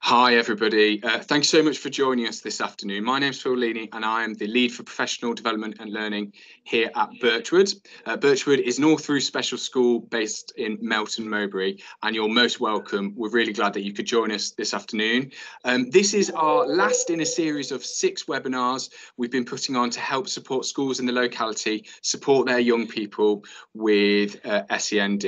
Hi everybody, thanks so much for joining us this afternoon. My name's Phil Leaney and I am the lead for professional development and learning here at Birchwood. Birchwood is an all-through special school based in Melton Mowbray, and you're most welcome. We're really glad that you could join us this afternoon. This is our last in a series of 6 webinars we've been putting on to help support schools in the locality, support their young people with SEND.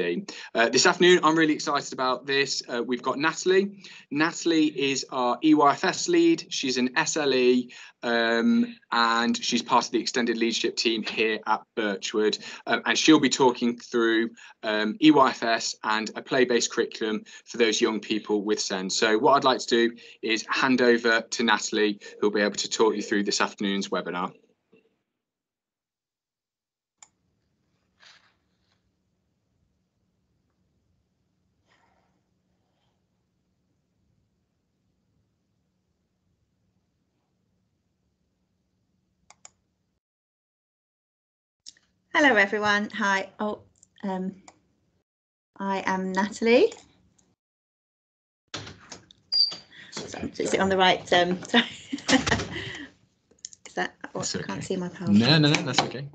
This afternoon I'm really excited about this. We've got Natalie. Natalie is our EYFS lead. She's an SLE and she's part of the extended leadership team here at Birchwood, and she'll be talking through EYFS and a play-based curriculum for those young people with SEND. So what I'd like to do is hand over to Natalie, who'll be able to talk you through this afternoon's webinar. Hello everyone. Hi. I am Natalie. Is it on the right? Sorry. Is that? Oh, I can't see my PowerPoint. No, that's okay.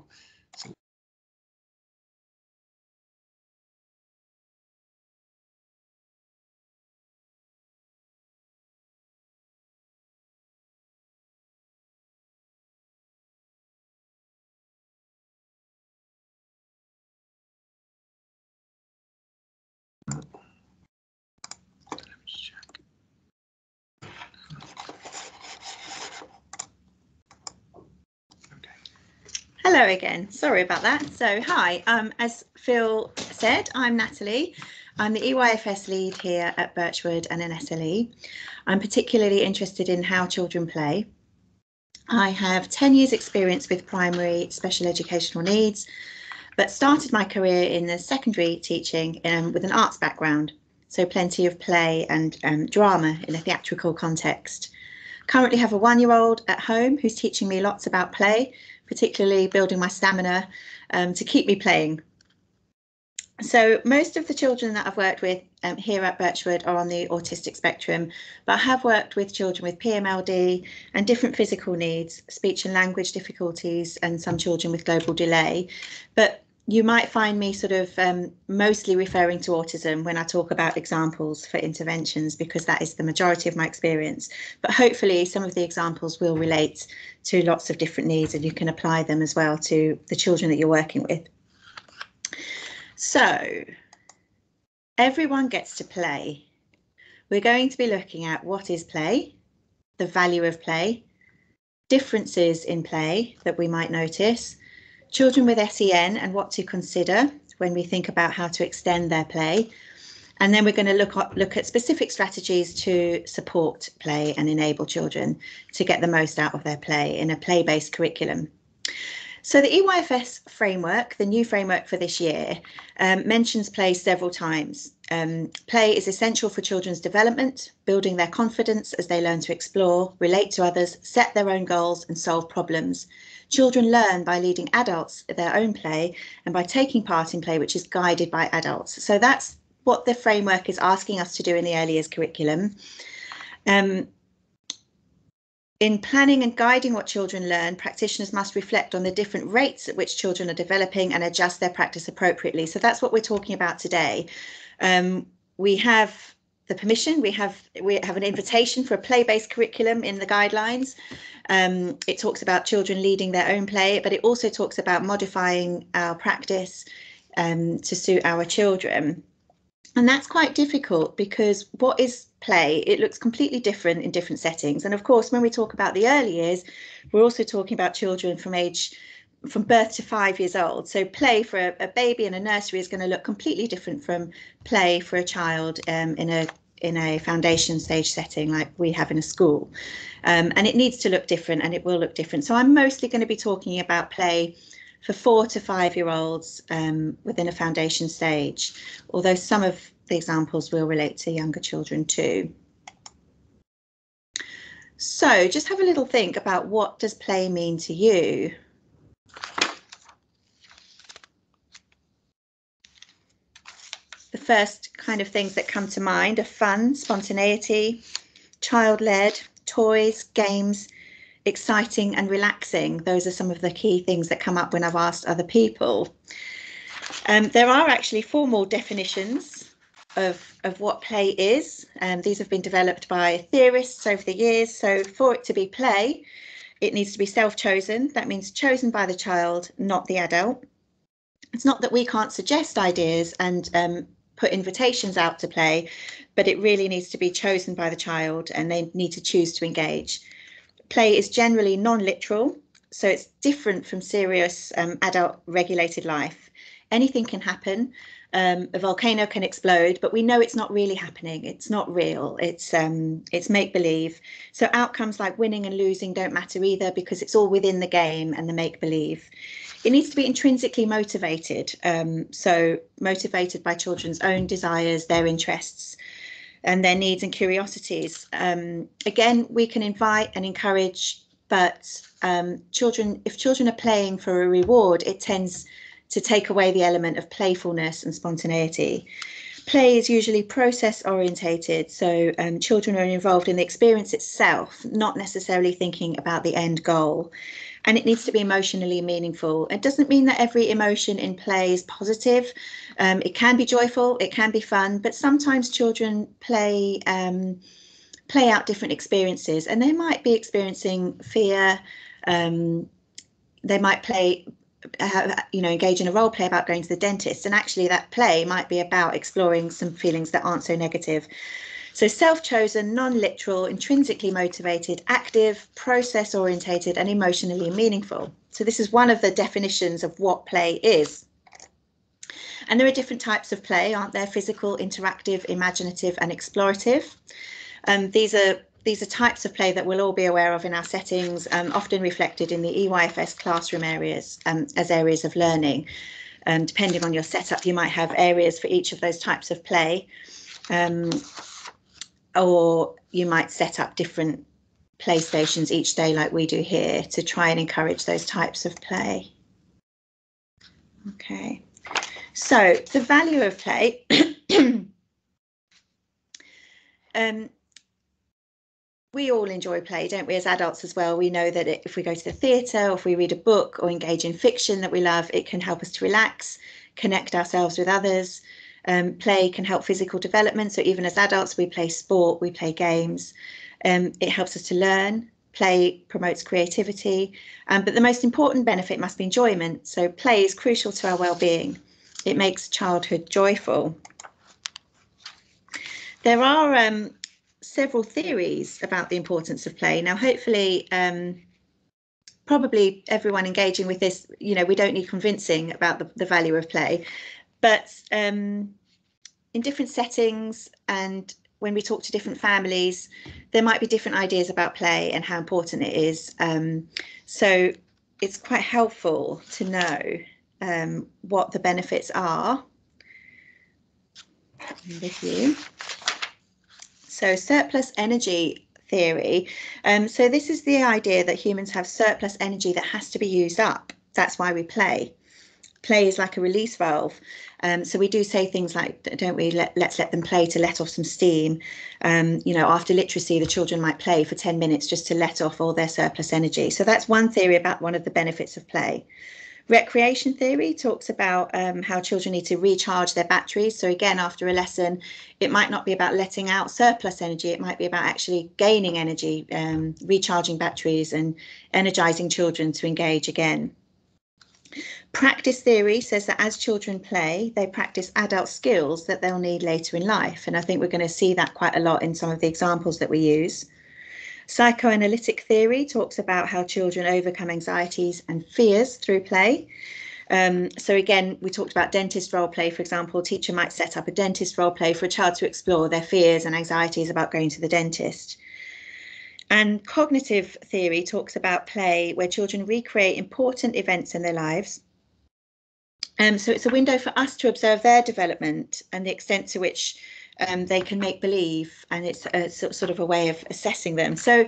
Hello again. Sorry about that. So hi, as Phil said, I'm Natalie. I'm the EYFS lead here at Birchwood and an SLE. I'm particularly interested in how children play. I have 10 years experience with primary special educational needs, but started my career in the secondary teaching with an arts background. So plenty of play and drama in a theatrical context. Currently have a 1-year-old at home who's teaching me lots about play, particularly building my stamina to keep me playing. So most of the children that I've worked with here at Birchwood are on the autistic spectrum, but I have worked with children with PMLD and different physical needs, speech and language difficulties, and some children with global delay. But you might find me sort of mostly referring to autism when I talk about examples for interventions, because that is the majority of my experience. But hopefully some of the examples will relate to lots of different needs and you can apply them as well to the children that you're working with. So everyone gets to play. We're going to be looking at what is play, the value of play, differences in play that we might notice, children with SEN and what to consider when we think about how to extend their play. And then we're going to look at specific strategies to support play and enable children to get the most out of their play in a play-based curriculum. So the EYFS framework, the new framework for this year, mentions play several times. Play is essential for children's development, building their confidence as they learn to explore, relate to others, set their own goals and solve problems. Children learn by leading adults their own play and by taking part in play which is guided by adults. So that's what the framework is asking us to do in the early years curriculum. In planning and guiding what children learn, practitioners must reflect on the different rates at which children are developing and adjust their practice appropriately. So that's what we're talking about today. We have the permission, we have an invitation for a play-based curriculum in the guidelines. It talks about children leading their own play, but it also talks about modifying our practice to suit our children. And that's quite difficult because what is play? It looks completely different in different settings. And of course, when we talk about the early years, we're also talking about children from birth to 5 years old. So play for a baby in a nursery is going to look completely different from play for a child in a foundation stage setting like we have in a school. And it needs to look different and it will look different. So I'm mostly going to be talking about play for 4 to 5 year olds within a foundation stage, although some of the examples will relate to younger children too. So just have a little think about, what does play mean to you? The first kind of things that come to mind are fun, spontaneity, child-led, toys, games, exciting and relaxing. Those are some of the key things that come up when I've asked other people. There are actually formal definitions of what play is. These have been developed by theorists over the years. So for it to be play, it needs to be self-chosen. That means chosen by the child, not the adult. It's not that we can't suggest ideas and put invitations out to play, but it really needs to be chosen by the child and they need to choose to engage. Play is generally non-literal, so it's different from serious adult regulated life. Anything can happen. A volcano can explode, but we know it's not really happening. It's not real. It's make-believe. So outcomes like winning and losing don't matter either because it's all within the game and the make-believe. It needs to be intrinsically motivated. So motivated by children's own desires, their interests, and their needs and curiosities. Again, we can invite and encourage, but if children are playing for a reward, it tends to take away the element of playfulness and spontaneity. Play is usually process orientated, so children are involved in the experience itself, not necessarily thinking about the end goal. And it needs to be emotionally meaningful. It doesn't mean that every emotion in play is positive. It can be joyful, it can be fun, but sometimes children play out different experiences, and they might be experiencing fear. They might engage in a role play about going to the dentist, and actually that play might be about exploring some feelings that aren't so negative. So self-chosen, non-literal, intrinsically motivated, active, process-orientated and emotionally meaningful. So this is one of the definitions of what play is. And there are different types of play, aren't there? Physical, interactive, imaginative and explorative. These are types of play that we'll all be aware of in our settings, often reflected in the EYFS classroom areas as areas of learning. Depending on your setup, you might have areas for each of those types of play. Or you might set up different play stations each day like we do here to try and encourage those types of play. Okay, so the value of play. We all enjoy play, don't we, as adults as well? We know that if we go to the theatre or if we read a book or engage in fiction that we love, it can help us to relax, connect ourselves with others. Play can help physical development. So even as adults, we play sport, we play games. It helps us to learn. Play promotes creativity. But the most important benefit must be enjoyment. So play is crucial to our well-being. It makes childhood joyful. There are several theories about the importance of play. Now, hopefully, probably everyone engaging with this, we don't need convincing about the value of play. But in different settings and when we talk to different families, there might be different ideas about play and how important it is. So it's quite helpful to know what the benefits are with you. So surplus energy theory. So this is the idea that humans have surplus energy that has to be used up. That's why we play. Play is like a release valve. So we do say things like, don't we, let's let them play to let off some steam. After literacy, the children might play for 10 minutes just to let off all their surplus energy. So that's one theory about one of the benefits of play. Recreation theory talks about how children need to recharge their batteries. So again, after a lesson, it might not be about letting out surplus energy. It might be about actually gaining energy, recharging batteries and energizing children to engage again. Practice theory says that as children play, they practice adult skills that they'll need later in life. And I think we're going to see that quite a lot in some of the examples that we use. Psychoanalytic theory talks about how children overcome anxieties and fears through play. So again, we talked about dentist role play, for example. A teacher might set up a dentist role play for a child to explore their fears and anxieties about going to the dentist. And cognitive theory talks about play where children recreate important events in their lives. So it's a window for us to observe their development and the extent to which they can make believe, and it's a sort of a way of assessing them. So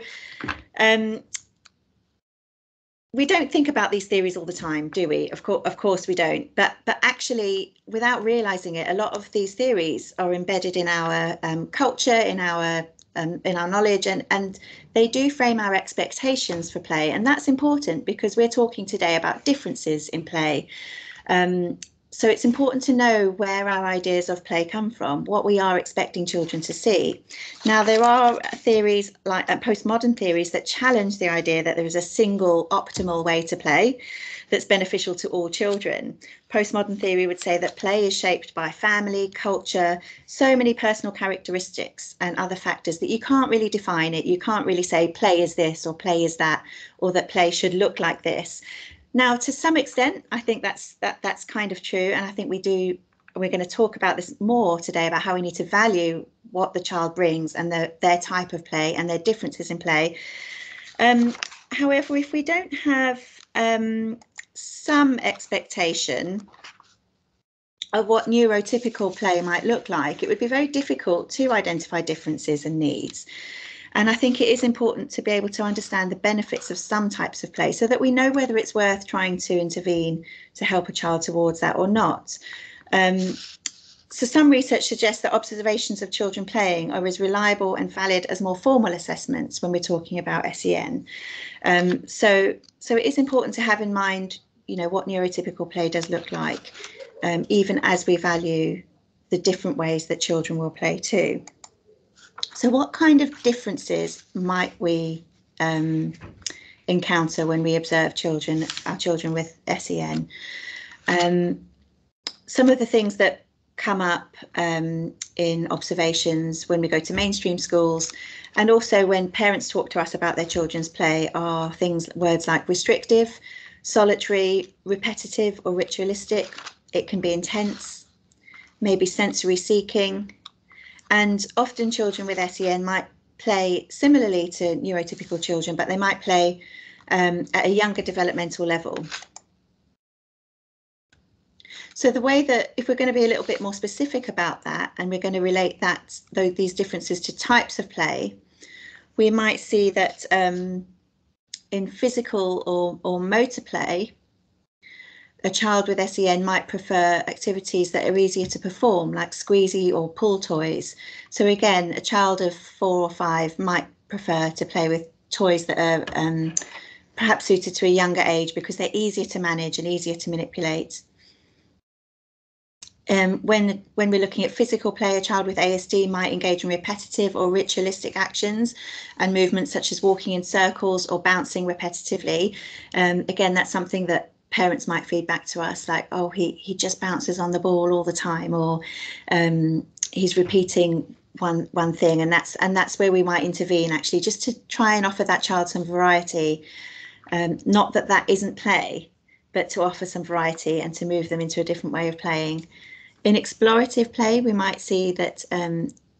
we don't think about these theories all the time, do we? Of course we don't. But actually, without realizing it, a lot of these theories are embedded in our culture, in our in our knowledge, and they do frame our expectations for play, and that's important because we're talking today about differences in play. So it's important to know where our ideas of play come from, what we are expecting children to see. Now, there are theories like postmodern theories that challenge the idea that there is a single optimal way to play that's beneficial to all children. Postmodern theory would say that play is shaped by family, culture, so many personal characteristics and other factors that you can't really define it. You can't really say play is this or play is that, or that play should look like this. Now, to some extent, I think that's kind of true, and I think we're going to talk about this more today, about how we need to value what the child brings and their type of play and their differences in play. However, if we don't have some expectation of what neurotypical play might look like, it would be very difficult to identify differences and needs. And I think it is important to be able to understand the benefits of some types of play so that we know whether it's worth trying to intervene to help a child towards that or not. So some research suggests that observations of children playing are as reliable and valid as more formal assessments when we're talking about SEN. So it is important to have in mind, what neurotypical play does look like, even as we value the different ways that children will play too. So what kind of differences might we encounter when we observe our children with SEN? Some of the things that come up in observations when we go to mainstream schools, and also when parents talk to us about their children's play, are words like restrictive, solitary, repetitive or ritualistic. It can be intense, maybe sensory seeking. And often children with SEN might play similarly to neurotypical children, but they might play at a younger developmental level. So the way that, if we're going to be a little bit more specific about that, and we're going to relate these differences to types of play, we might see that in physical or motor play, a child with SEN might prefer activities that are easier to perform, like squeezy or pull toys. So again, a child of 4 or 5 might prefer to play with toys that are perhaps suited to a younger age because they're easier to manage and easier to manipulate. When we're looking at physical play, a child with ASD might engage in repetitive or ritualistic actions and movements such as walking in circles or bouncing repetitively. Again, that's something that parents might feed back to us, like, oh, he just bounces on the ball all the time, or he's repeating one thing, and that's where we might intervene, actually, just to try and offer that child some variety. Not that isn't play, but to offer some variety and to move them into a different way of playing. In explorative play, we might see that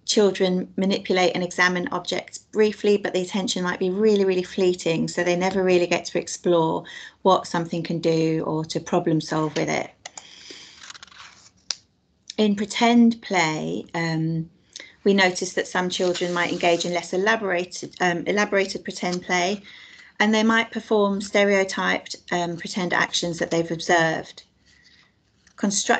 children manipulate and examine objects briefly, but the attention might be really, really fleeting, so they never really get to explore what something can do or to problem solve with it. In pretend play, we notice that some children might engage in less elaborated pretend play, and they might perform stereotyped pretend actions that they've observed.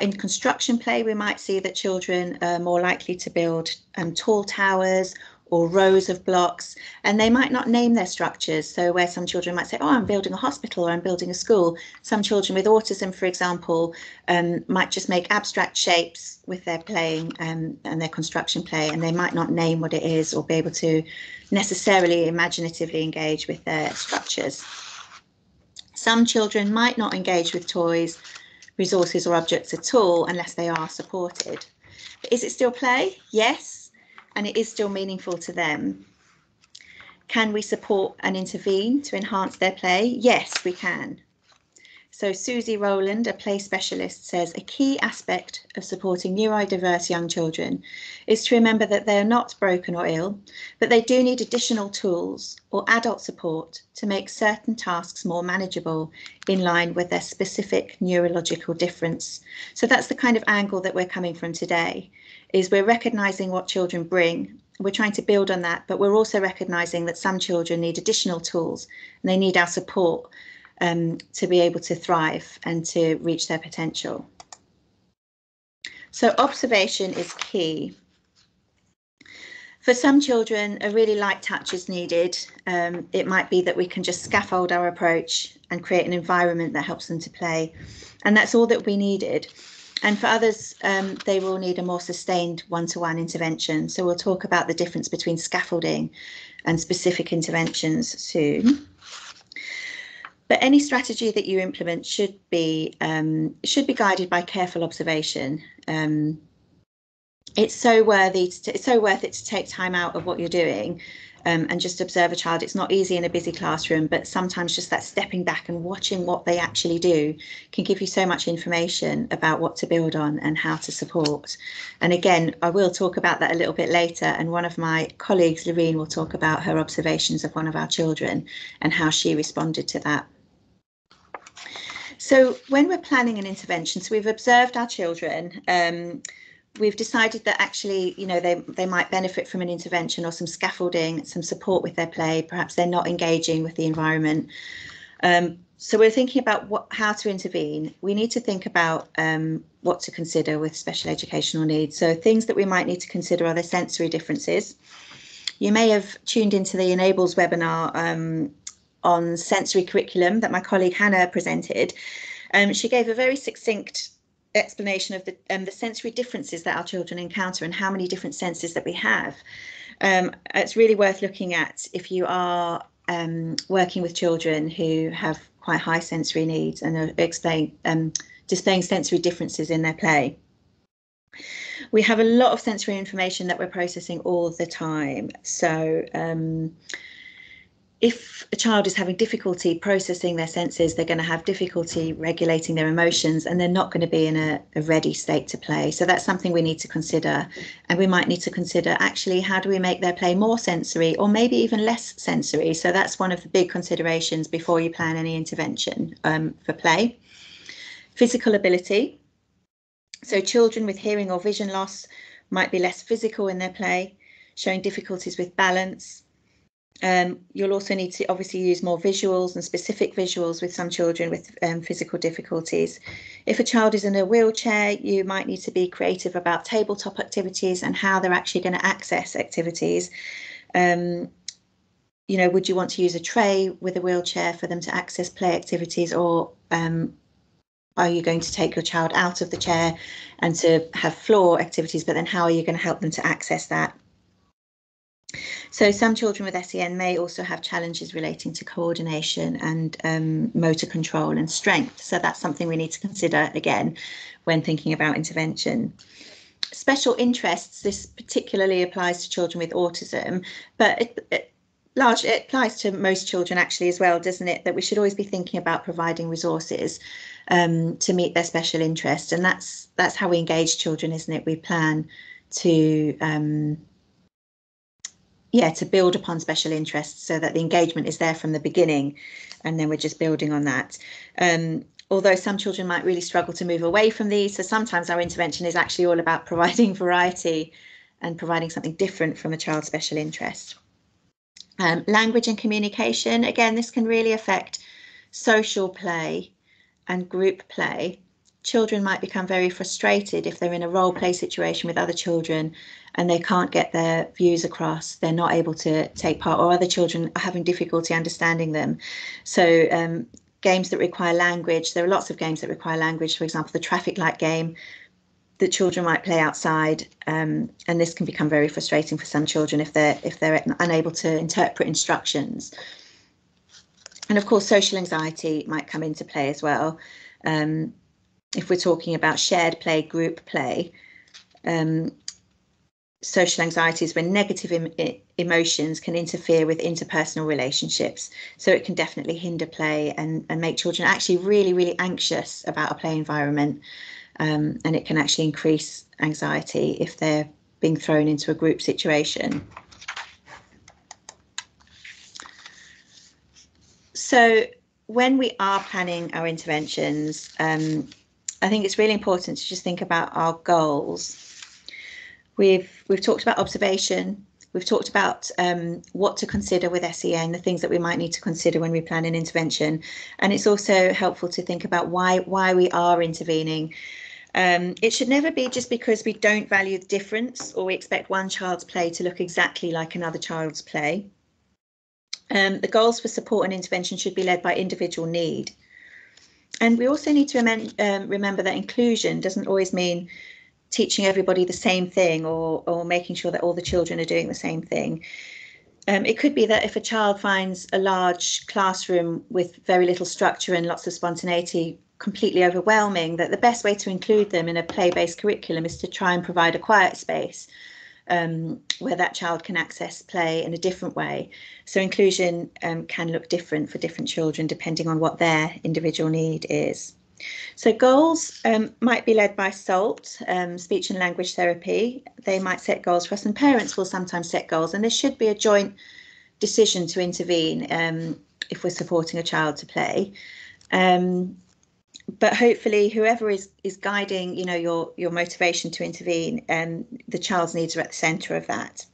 In construction play, we might see that children are more likely to build tall towers or rows of blocks, and they might not name their structures. So where some children might say, oh, I'm building a hospital or I'm building a school, some children with autism, for example, might just make abstract shapes with their playing and their construction play, and they might not name what it is or be able to necessarily imaginatively engage with their structures. Some children might not engage with toys, resources or objects at all unless they are supported. But is it still play? Yes, and it is still meaningful to them. Can we support and intervene to enhance their play? Yes, we can. So Susie Rowland, a play specialist, says a key aspect of supporting neurodiverse young children is to remember that they are not broken or ill, but they do need additional tools or adult support to make certain tasks more manageable in line with their specific neurological difference. So that's the kind of angle that we're coming from today, is we're recognising what children bring. We're trying to build on that, but we're also recognising that some children need additional tools and they need our support to be able to thrive and to reach their potential. So observation is key. For some children, a really light touch is needed. It might be that we can just scaffold our approach and create an environment that helps them to play. And that's all that we needed. And for others, they will need a more sustained one-to-one intervention. So we'll talk about the difference between scaffolding and specific interventions soon. But any strategy that you implement should be guided by careful observation. It's so worth it to take time out of what you're doing and just observe a child. It's not easy in a busy classroom, but sometimes just that stepping back and watching what they actually do can give you so much information about what to build on and how to support. And again, I will talk about that a little bit later, and one of my colleagues, Loreen, will talk about her observations of one of our children and how she responded to that. So when we're planning an intervention, so we've observed our children, we've decided that actually, you know, they might benefit from an intervention or some scaffolding, some support with their play. Perhaps they're not engaging with the environment. So we're thinking about how to intervene. We need to think about what to consider with special educational needs. So things that we might need to consider are the sensory differences. You may have tuned into the Enables webinar on sensory curriculum that my colleague Hannah presented. She gave a very succinct explanation of the sensory differences that our children encounter and how many different senses that we have. It's really worth looking at if you are working with children who have quite high sensory needs and are displaying sensory differences in their play. We have a lot of sensory information that we're processing all the time. So if a child is having difficulty processing their senses, they're going to have difficulty regulating their emotions, and they're not going to be in a ready state to play. So that's something we need to consider. And we might need to consider, actually, how do we make their play more sensory or maybe even less sensory? So that's one of the big considerations before you plan any intervention for play. Physical ability. So children with hearing or vision loss might be less physical in their play, showing difficulties with balance. You'll also need to obviously use more visuals and specific visuals with some children with physical difficulties. If a child is in a wheelchair, you might need to be creative about tabletop activities and how they're actually going to access activities. You know, would you want to use a tray with a wheelchair for them to access play activities, or are you going to take your child out of the chair and to have floor activities, but then how are you going to help them to access that? So some children with SEN may also have challenges relating to coordination and motor control and strength. So that's something we need to consider again when thinking about intervention. Special interests, this particularly applies to children with autism, but it applies to most children actually as well, doesn't it? That we should always be thinking about providing resources to meet their special interests. And that's how we engage children, isn't it? We plan to to build upon special interests so that the engagement is there from the beginning, and then we're just building on that. Although some children might really struggle to move away from these, so sometimes our intervention is actually all about providing variety and providing something different from a child's special interest. Language and communication, again, this can really affect social play and group play. Children might become very frustrated if they're in a role play situation with other children and they can't get their views across, they're not able to take part, or other children are having difficulty understanding them. So games that require language, there are lots of games that require language, for example, the traffic light game that children might play outside, and this can become very frustrating for some children if they're unable to interpret instructions. And of course, social anxiety might come into play as well. If we're talking about shared play, group play, social anxiety is when negative emotions can interfere with interpersonal relationships. So it can definitely hinder play and make children actually really, really anxious about a play environment. And it can actually increase anxiety if they're being thrown into a group situation. So when we are planning our interventions, I think it's really important to just think about our goals. We've talked about observation. We've talked about what to consider with SEN, the things that we might need to consider when we plan an intervention. And it's also helpful to think about why we are intervening. It should never be just because we don't value the difference or we expect one child's play to look exactly like another child's play. The goals for support and intervention should be led by individual need. And we also need to remember that inclusion doesn't always mean teaching everybody the same thing or making sure that all the children are doing the same thing. It could be that if a child finds a large classroom with very little structure and lots of spontaneity completely overwhelming, that the best way to include them in a play-based curriculum is to try and provide a quiet space where that child can access play in a different way. So inclusion can look different for different children depending on what their individual need is. So goals might be led by SALT, speech and language therapy. They might set goals for us, and parents will sometimes set goals, and there should be a joint decision to intervene if we're supporting a child to play. But hopefully whoever is guiding, your motivation to intervene, the child's needs are at the centre of that.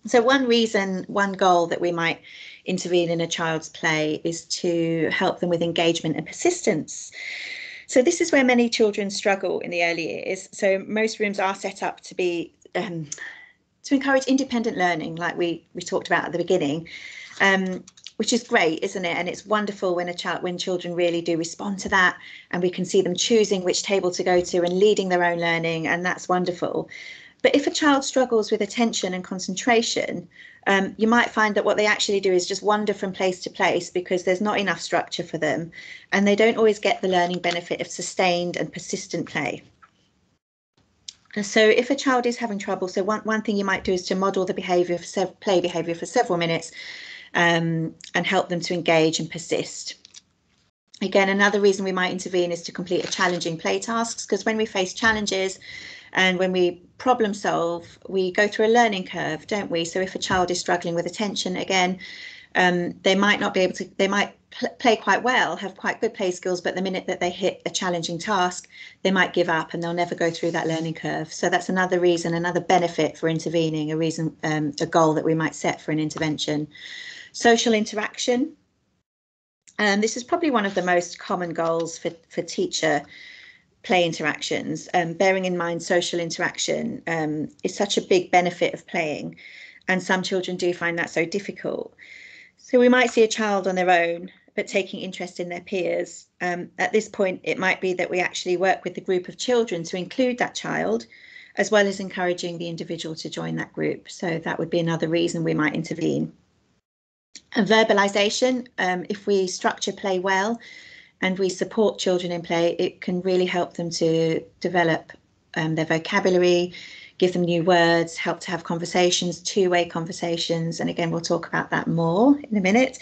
So one goal that we might intervene in a child's play is to help them with engagement and persistence. So this is where many children struggle in the early years. So most rooms are set up to be to encourage independent learning, like we talked about at the beginning, which is great, isn't it? And it's wonderful when children really do respond to that, and we can see them choosing which table to go to and leading their own learning, and that's wonderful. But if a child struggles with attention and concentration, you might find that what they actually do is just wander from place to place because there's not enough structure for them, and they don't always get the learning benefit of sustained and persistent play. And so if a child is having trouble, so one thing you might do is to model the play behaviour for several minutes and help them to engage and persist. Again, another reason we might intervene is to complete a challenging play tasks, because when we face challenges and when we problem solve, we go through a learning curve, don't we? So if a child is struggling with attention, again, they might not be able to, they might play quite well, have quite good play skills, but the minute that they hit a challenging task, they might give up and they'll never go through that learning curve. So that's another reason, another benefit for intervening, a goal that we might set for an intervention. Social interaction. This is probably one of the most common goals for teacher play interactions. Bearing in mind social interaction is such a big benefit of playing, and some children do find that so difficult. So we might see a child on their own but taking interest in their peers. At this point, it might be that we actually work with the group of children to include that child, as well as encouraging the individual to join that group. So that would be another reason we might intervene. And verbalization, if we structure play well and we support children in play, it can really help them to develop their vocabulary, give them new words, help to have conversations, two-way conversations. And again, we'll talk about that more in a minute.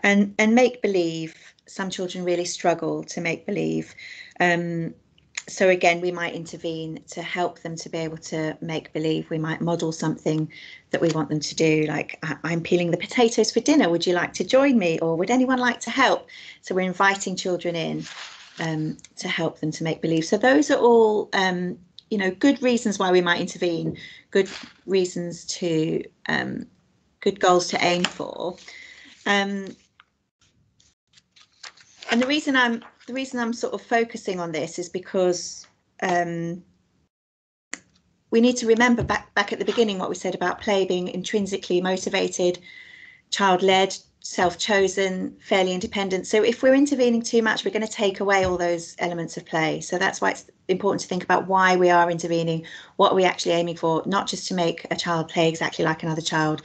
And make believe. Some children really struggle to make believe. So again, we might intervene to help them to be able to make believe. We might model something that we want them to do, like, I'm peeling the potatoes for dinner, would you like to join me, or would anyone like to help? So we're inviting children in to help them to make believe. So those are all good reasons why we might intervene, good reasons to good goals to aim for. And the reason I'm sort of focusing on this is because we need to remember back at the beginning what we said about play being intrinsically motivated, child-led, self-chosen, fairly independent. So if we're intervening too much, we're going to take away all those elements of play. So that's why it's important to think about why we are intervening, what we're actually aiming for, not just to make a child play exactly like another child,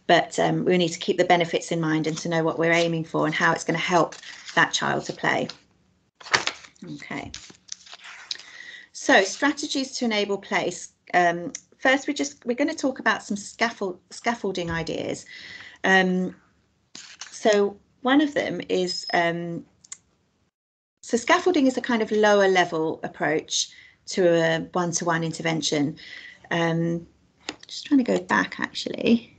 but we need to keep the benefits in mind and to know what we're aiming for and how it's going to help that child to play. Okay. So strategies to enable play. First, we're going to talk about some scaffolding ideas. So one of them is, so scaffolding is a kind of lower level approach to a one-to-one intervention. Just trying to go back actually.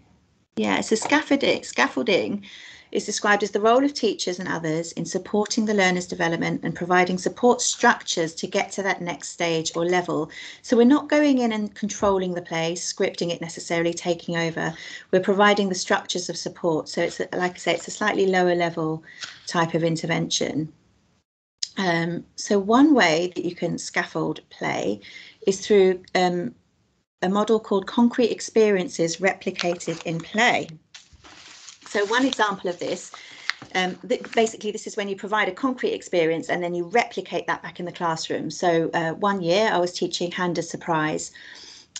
Yeah, so scaffolding is described as the role of teachers and others in supporting the learner's development and providing support structures to get to that next stage or level. So we're not going in and controlling the play, scripting it necessarily, taking over. We're providing the structures of support. So it's, like I say, it's a slightly lower level type of intervention. So one way that you can scaffold play is through a model called concrete experiences replicated in play. So one example of this, basically this is when you provide a concrete experience and then you replicate that back in the classroom. So one year I was teaching Hand as Surprise,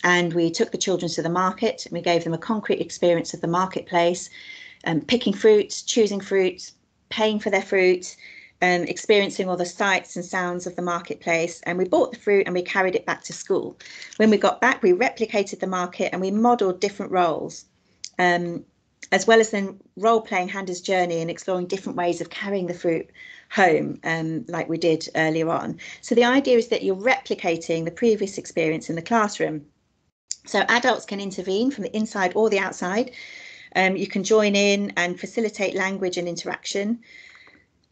and we took the children to the market and we gave them a concrete experience of the marketplace, picking fruit, choosing fruit, paying for their fruit, experiencing all the sights and sounds of the marketplace. And we bought the fruit and we carried it back to school. When we got back, we replicated the market and we modelled different roles, as well as then role-playing Handa's journey and exploring different ways of carrying the fruit home, like we did earlier on. So the idea is that you're replicating the previous experience in the classroom. So adults can intervene from the inside or the outside. You can join in and facilitate language and interaction.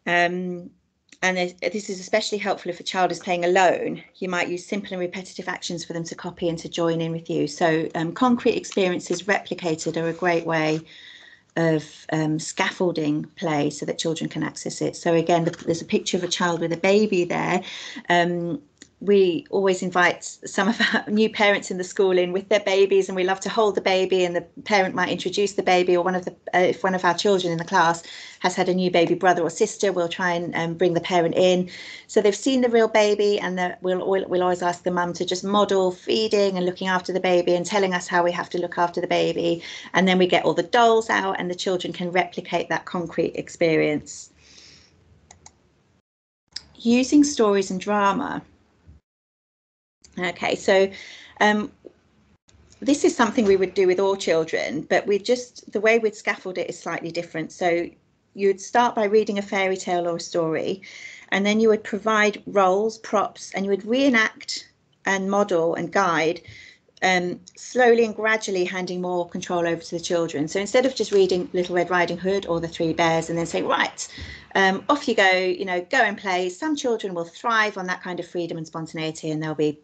And this is especially helpful if a child is playing alone. You might use simple and repetitive actions for them to copy and to join in with you. So concrete experiences replicated are a great way of scaffolding play so that children can access it. So again, there's a picture of a child with a baby there. We always invite some of our new parents in the school in with their babies, and we love to hold the baby, and the parent might introduce the baby, or if one of our children in the class has had a new baby brother or sister, we'll try and bring the parent in. So they've seen the real baby, and we'll always ask the mum to just model feeding and looking after the baby and telling us how we have to look after the baby. And then we get all the dolls out and the children can replicate that concrete experience. Using stories and drama. Okay, so this is something we would do with all children, but the way we'd scaffold it is slightly different. So you'd start by reading a fairy tale or a story, and then you would provide roles, props, and you would reenact and model and guide, slowly and gradually handing more control over to the children. So instead of just reading Little Red Riding Hood or The Three Bears and then saying, right, off you go, go and play. Some children will thrive on that kind of freedom and spontaneity, and they'll be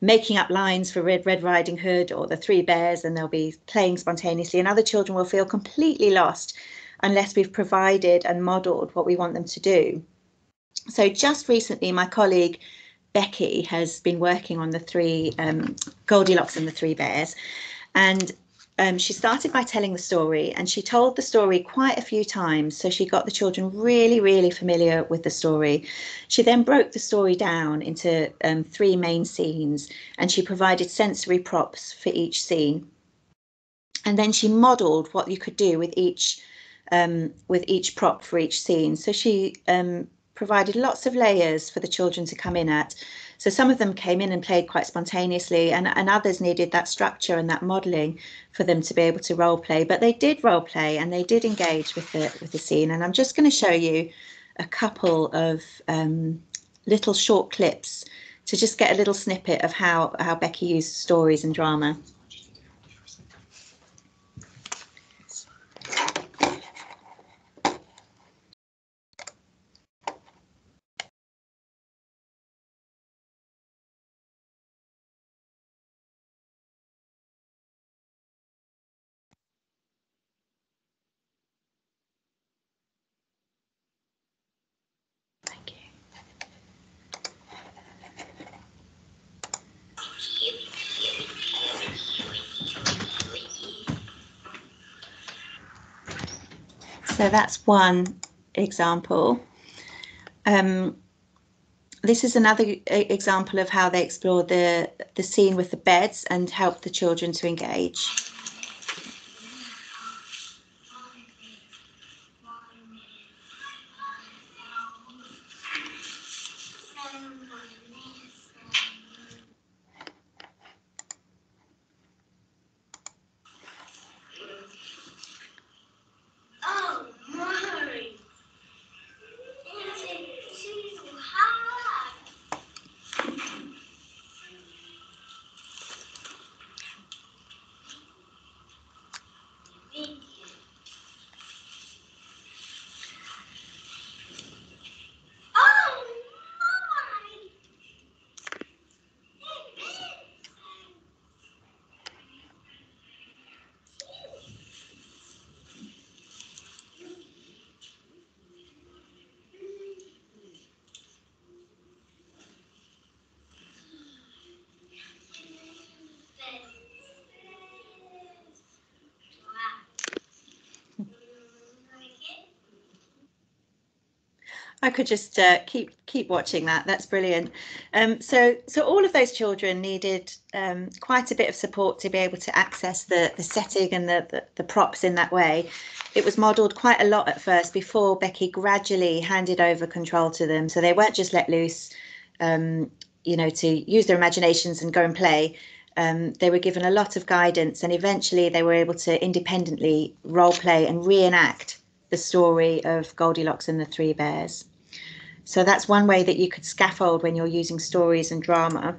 making up lines for Red Riding Hood or the Three Bears, and they'll be playing spontaneously, and other children will feel completely lost unless we've provided and modelled what we want them to do. So just recently, my colleague Becky has been working on the three Goldilocks and the Three Bears, and she started by telling the story, and she told the story quite a few times, so she got the children really, really familiar with the story. She then broke the story down into 3 main scenes, and she provided sensory props for each scene. And then she modelled what you could do with each prop for each scene. So she provided lots of layers for the children to come in at. So some of them came in and played quite spontaneously, and others needed that structure and that modelling for them to be able to role play. But they did role play and they did engage with the scene. And I'm just going to show you a couple of little short clips to just get a little snippet of how Becky used stories and drama. So that's one example. This is another example of how they explored the scene with the beds and helped the children to engage. I could just keep watching that. That's brilliant. So all of those children needed quite a bit of support to be able to access the setting and the props in that way. It was modelled quite a lot at first before Becky gradually handed over control to them. So they weren't just let loose, you know, to use their imaginations and go and play. They were given a lot of guidance, and eventually they were able to independently role play and reenact the story of Goldilocks and the Three Bears. So that's one way that you could scaffold when you're using stories and drama.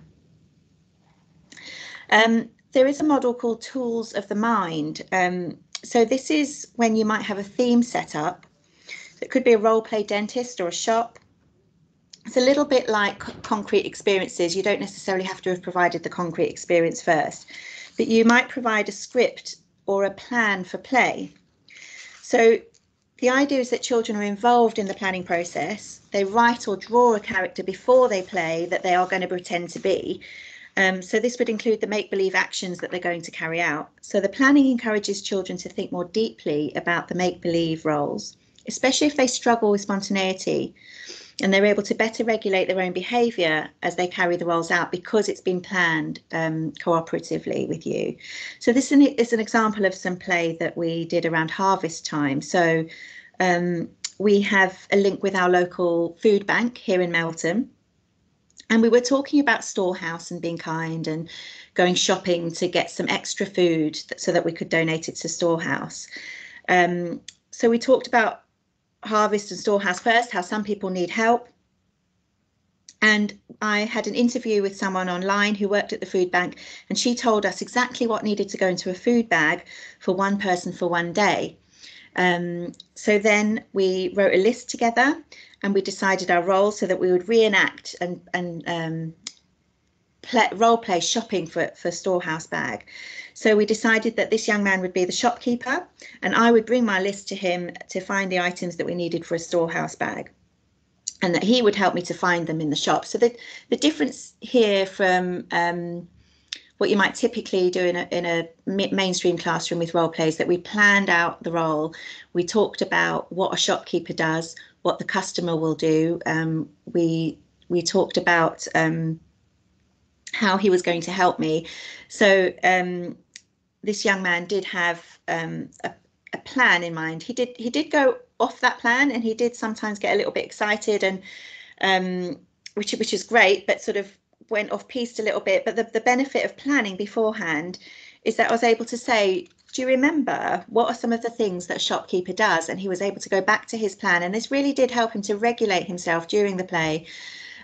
There is a model called Tools of the Mind. So this is when you might have a theme set up. It could be a role play dentist or a shop. It's a little bit like concrete experiences. You don't necessarily have to have provided the concrete experience first, but you might provide a script or a plan for play. So the idea is that children are involved in the planning process. They write or draw a character before they play that they are going to pretend to be. So this would include the make-believe actions that they're going to carry out. So the planning encourages children to think more deeply about the make-believe roles, especially if they struggle with spontaneity, and they're able to better regulate their own behaviour as they carry the roles out because it's been planned cooperatively with you. So this is an example of some play that we did around harvest time. So we have a link with our local food bank here in Melton. And we were talking about storehouse and being kind and going shopping to get some extra food so that we could donate it to storehouse. So we talked about harvest and storehouse first, how some people need help. And I had an interview with someone online who worked at the food bank, and she told us exactly what needed to go into a food bag for one person for one day. So then we wrote a list together and we decided our roles so that we would reenact and role play shopping for storehouse bag. So we decided that this young man would be the shopkeeper and I would bring my list to him to find the items that we needed for a storehouse bag, and that he would help me to find them in the shop. So the difference here from what you might typically do in a mainstream classroom with role plays, that we planned out the role. We talked about what a shopkeeper does, what the customer will do. We talked about how he was going to help me. So this young man did have a plan in mind. He did go off that plan, and he did sometimes get a little bit excited, and which is great, but sort of went off piste a little bit. But the benefit of planning beforehand is that I was able to say, do you remember what are some of the things that a shopkeeper does? And he was able to go back to his plan, and this really did help him to regulate himself during the play,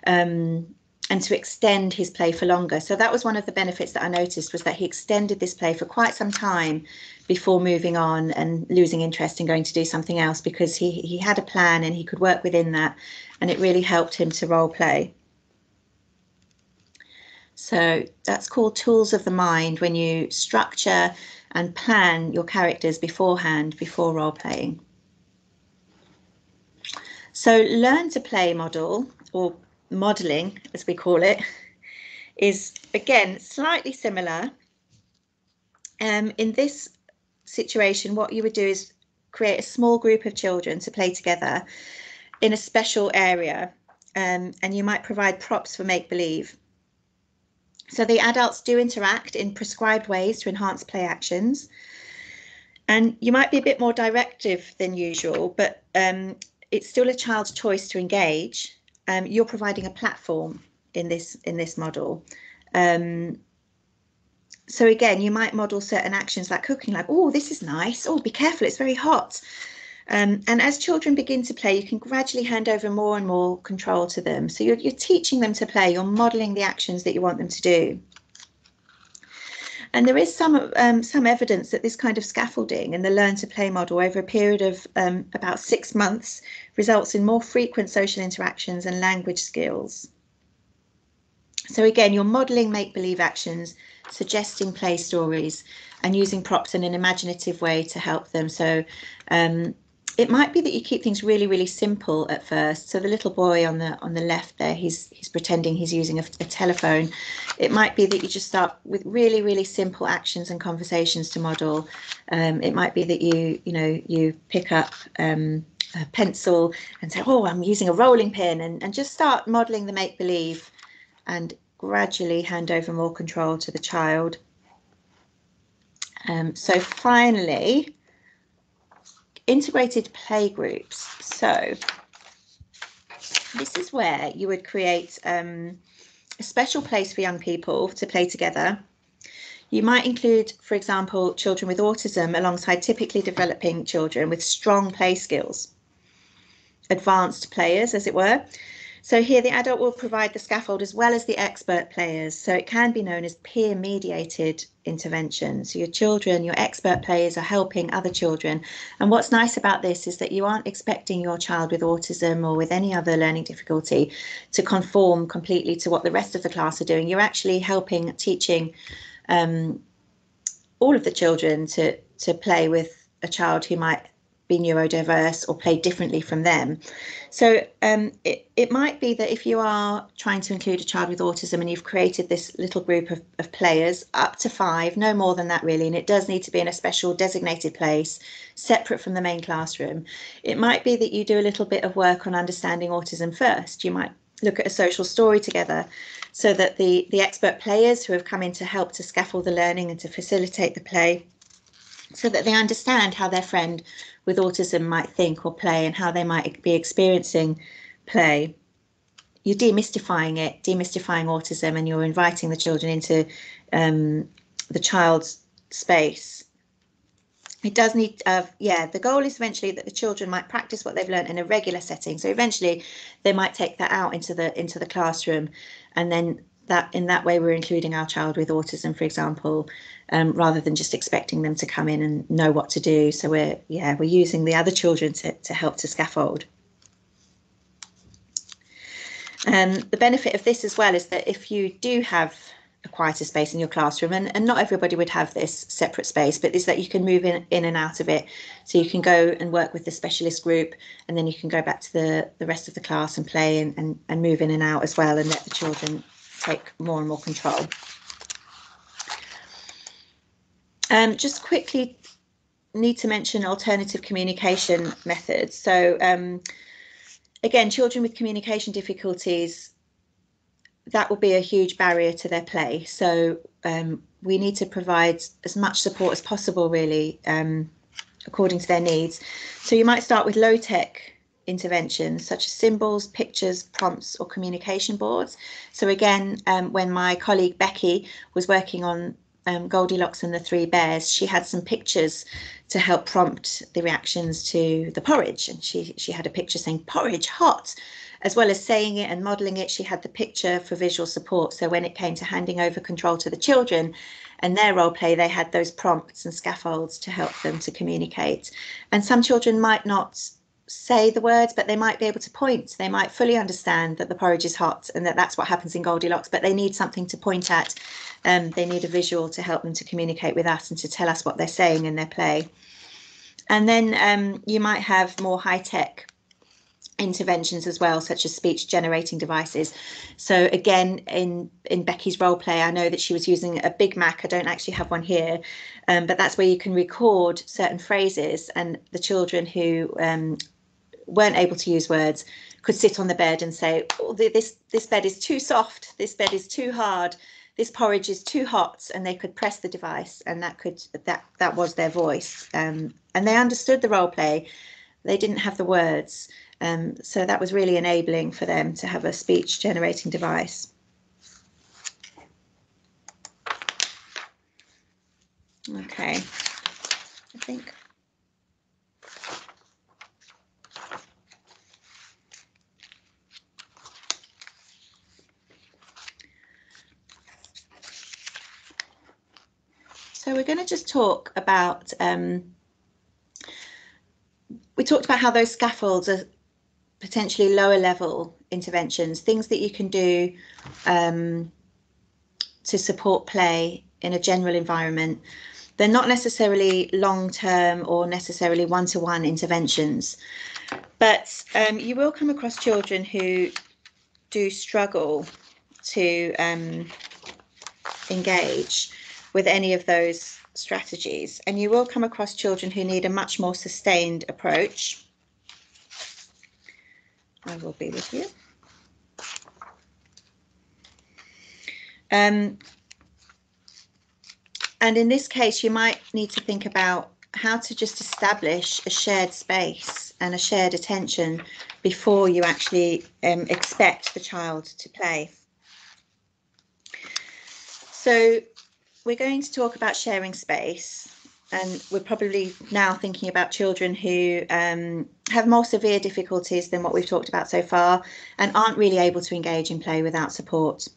and to extend his play for longer. So that was one of the benefits that I noticed, was that he extended this play for quite some time before moving on and losing interest in going to do something else, because he had a plan and he could work within that, and it really helped him to role play. So that's called Tools of the Mind, when you structure and plan your characters beforehand, before role playing. So Learn to Play model, or modelling as we call it, is again slightly similar. In this situation, what you would do is create a small group of children to play together in a special area, and you might provide props for make-believe. So the adults do interact in prescribed ways to enhance play actions, and you might be a bit more directive than usual, but it's still a child's choice to engage. You're providing a platform in this model. So again, you might model certain actions like cooking, like, oh, this is nice. Oh, be careful, it's very hot. And as children begin to play, you can gradually hand over more and more control to them. So you're teaching them to play, you're modelling the actions that you want them to do. And there is some evidence that this kind of scaffolding and the Learn to Play model over a period of about 6 months results in more frequent social interactions and language skills. So again, you're modelling make-believe actions, suggesting play stories, and using props in an imaginative way to help them. So it might be that you keep things really, really simple at first. So the little boy on the left there, he's pretending he's using a telephone. It might be that you just start with really, really simple actions and conversations to model. It might be that you pick up a pencil and say, oh, I'm using a rolling pin, and just start modelling the make-believe and gradually hand over more control to the child. So finally, integrated play groups. So this is where you would create a special place for young people to play together. You might include, for example, children with autism alongside typically developing children with strong play skills, advanced players, as it were. So here the adult will provide the scaffold as well as the expert players. So it can be known as peer mediated intervention. So your children, your expert players are helping other children. And what's nice about this is that you aren't expecting your child with autism or with any other learning difficulty to conform completely to what the rest of the class are doing. You're actually helping, teaching all of the children to play with a child who might be neurodiverse or play differently from them. So it might be that if you are trying to include a child with autism and you've created this little group of players, up to 5, no more than that really, and it does need to be in a special designated place, separate from the main classroom. It might be that you do a little bit of work on understanding autism first. You might look at a social story together so that the expert players who have come in to help to scaffold the learning and to facilitate the play, so that they understand how their friend with autism might think or play and how they might be experiencing play. You're demystifying it, demystifying autism, and you're inviting the children into the child's space. It does need, the goal is eventually that the children might practice what they've learned in a regular setting. So eventually they might take that out into the classroom, and then in that way we're including our child with autism, for example, rather than just expecting them to come in and know what to do. So we're using the other children to help to scaffold. The benefit of this as well is that if you do have a quieter space in your classroom, and not everybody would have this separate space, but is that you can move in and out of it. So you can go and work with the specialist group, and then you can go back to the rest of the class and play and move in and out as well, and let the children take more and more control. Just quickly need to mention alternative communication methods. So again, children with communication difficulties, that will be a huge barrier to their play. So we need to provide as much support as possible, really, according to their needs. So you might start with low-tech interventions such as symbols, pictures, prompts, or communication boards. So again, when my colleague Becky was working on Goldilocks and the Three Bears, she had some pictures to help prompt the reactions to the porridge, and she had a picture saying porridge hot. As well as saying it and modelling it, she had the picture for visual support. So when it came to handing over control to the children and their role play, they had those prompts and scaffolds to help them to communicate. And some children might not say the words, but they might be able to point. They might fully understand that the porridge is hot and that that's what happens in Goldilocks, but they need something to point at. They need a visual to help them to communicate with us and to tell us what they're saying in their play. And then you might have more high-tech interventions as well, such as speech generating devices. So again, in Becky's role play, I know that she was using a Big Mac. I don't actually have one here, but that's where you can record certain phrases, and the children who weren't able to use words could sit on the bed and say, oh, this bed is too soft, this bed is too hard, this porridge is too hot, and they could press the device, and that was their voice, and they understood the role play. They didn't have the words. So that was really enabling for them to have a speech generating device. Okay, I think. So we're going to just talk about, we talked about how those scaffolds are potentially lower level interventions, things that you can do to support play in a general environment. They're not necessarily long-term or necessarily one-to-one interventions, but you will come across children who do struggle to engage with any of those strategies, and you will come across children who need a much more sustained approach. I will be with you. And in this case, you might need to think about how to just establish a shared space and a shared attention before you actually expect the child to play. So we're going to talk about sharing space, and we're probably now thinking about children who have more severe difficulties than what we've talked about so far and aren't really able to engage in play without support.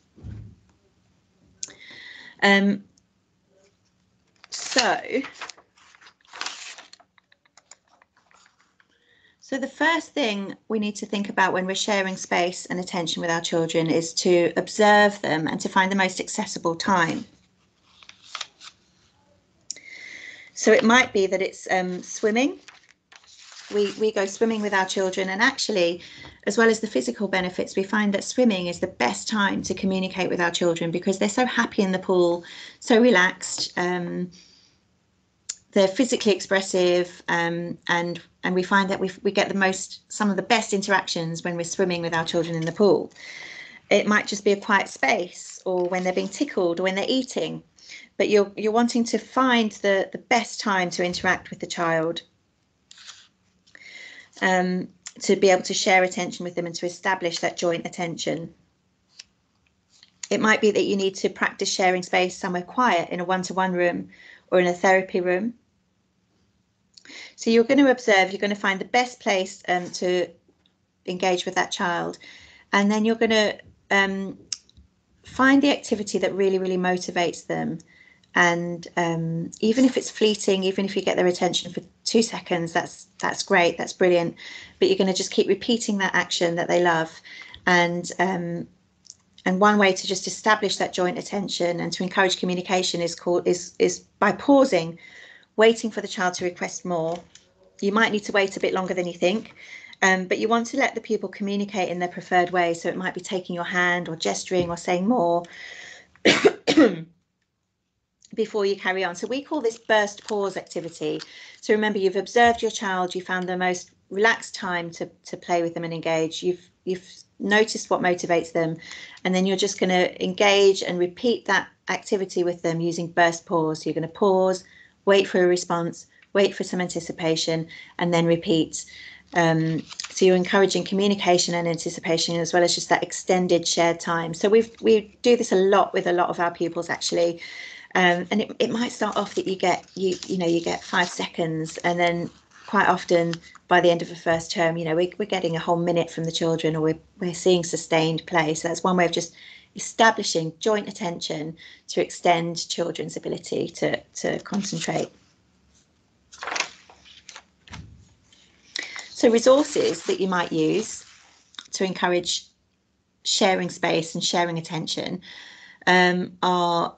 So the first thing we need to think about when we're sharing space and attention with our children is to observe them and to find the most accessible time. So it might be that it's swimming. We go swimming with our children, and actually, as well as the physical benefits, we find that swimming is the best time to communicate with our children because they're so happy in the pool, so relaxed. They're physically expressive, and we find that we get some of the best interactions when we're swimming with our children in the pool. It might just be a quiet space, or when they're being tickled, or when they're eating, but you're wanting to find the best time to interact with the child, to be able to share attention with them and to establish that joint attention. It might be that you need to practice sharing space somewhere quiet in a one-to-one room or in a therapy room. So you're going to observe, you're going to find the best place to engage with that child, and then you're going to find the activity that really, really motivates them. And even if it's fleeting, even if you get their attention for 2 seconds, that's great, that's brilliant. But you're going to just keep repeating that action that they love. And one way to just establish that joint attention and to encourage communication is by pausing, waiting for the child to request more. You might need to wait a bit longer than you think, but you want to let the pupil communicate in their preferred way. So it might be taking your hand or gesturing or saying more before you carry on. So we call this burst pause activity. So remember, you've observed your child, you found the most relaxed time to play with them and engage. You've noticed what motivates them, and then you're just going to engage and repeat that activity with them using burst pause. So you're going to pause, wait for a response, wait for some anticipation, and then repeat. So you're encouraging communication and anticipation, as well as just that extended shared time. So we do this a lot with a lot of our pupils, actually. And it might start off that you get 5 seconds, and then quite often by the end of the first term, we're getting a whole minute from the children, or we're seeing sustained play. So that's one way of just establishing joint attention to extend children's ability to concentrate. So resources that you might use to encourage sharing space and sharing attention are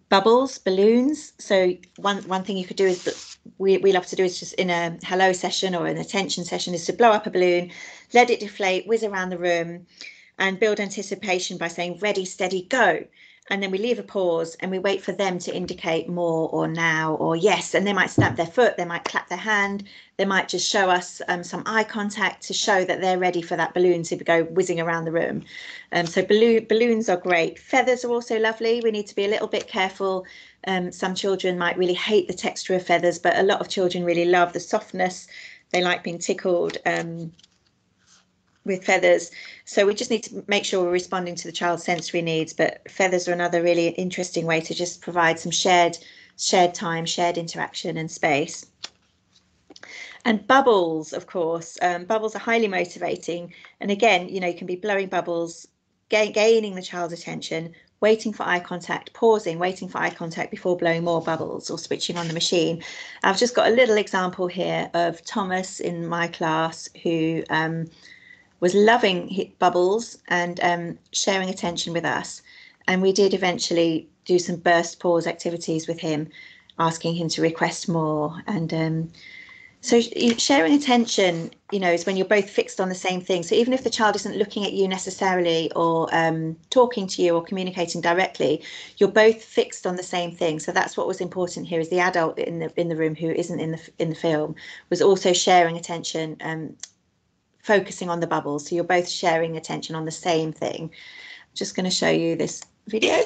bubbles, balloons. So one thing you could do is that we love to do is just in a hello session or an attention session is to blow up a balloon, let it deflate, whiz around the room, and build anticipation by saying ready, steady, go. And then we leave a pause and we wait for them to indicate more or now or yes. And they might stamp their foot, they might clap their hand, they might just show us some eye contact to show that they're ready for that balloon to go whizzing around the room. So balloons are great. Feathers are also lovely. We need to be a little bit careful. Some children might really hate the texture of feathers, but a lot of children really love the softness. They like being tickled with feathers. So we just need to make sure we're responding to the child's sensory needs, but feathers are another really interesting way to just provide some shared time, shared interaction and space. And bubbles, of course, bubbles are highly motivating. And again, you can be blowing bubbles, gaining the child's attention, waiting for eye contact, pausing, waiting for eye contact before blowing more bubbles or switching on the machine. I've just got a little example here of Thomas in my class who was loving bubbles and sharing attention with us. And we did eventually do some burst pause activities with him, asking him to request more. And so sharing attention, is when you're both fixed on the same thing. So even if the child isn't looking at you necessarily or talking to you or communicating directly, you're both fixed on the same thing. So that's what was important here, is the adult in the room who isn't in the film was also sharing attention focusing on the bubbles. So you're both sharing attention on the same thing. I'm just going to show you this video.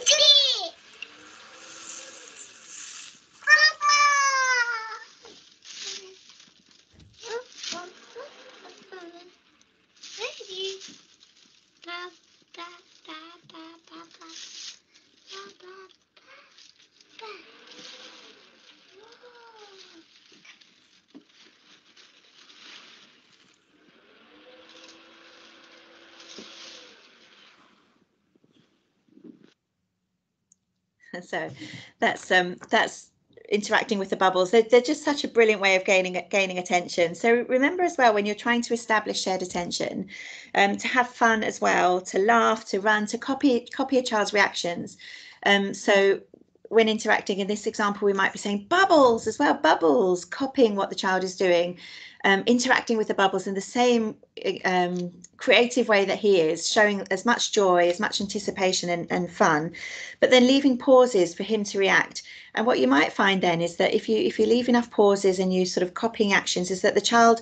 So that's interacting with the bubbles. They're just such a brilliant way of gaining attention. So remember as well, when you're trying to establish shared attention, to have fun as well, to laugh, to run, to copy a child's reactions. So when interacting in this example, we might be saying bubbles as well, bubbles, copying what the child is doing, interacting with the bubbles in the same creative way that he is, showing as much joy, as much anticipation and fun, but then leaving pauses for him to react. And what you might find then is that if you leave enough pauses and you sort of copying actions, is that the child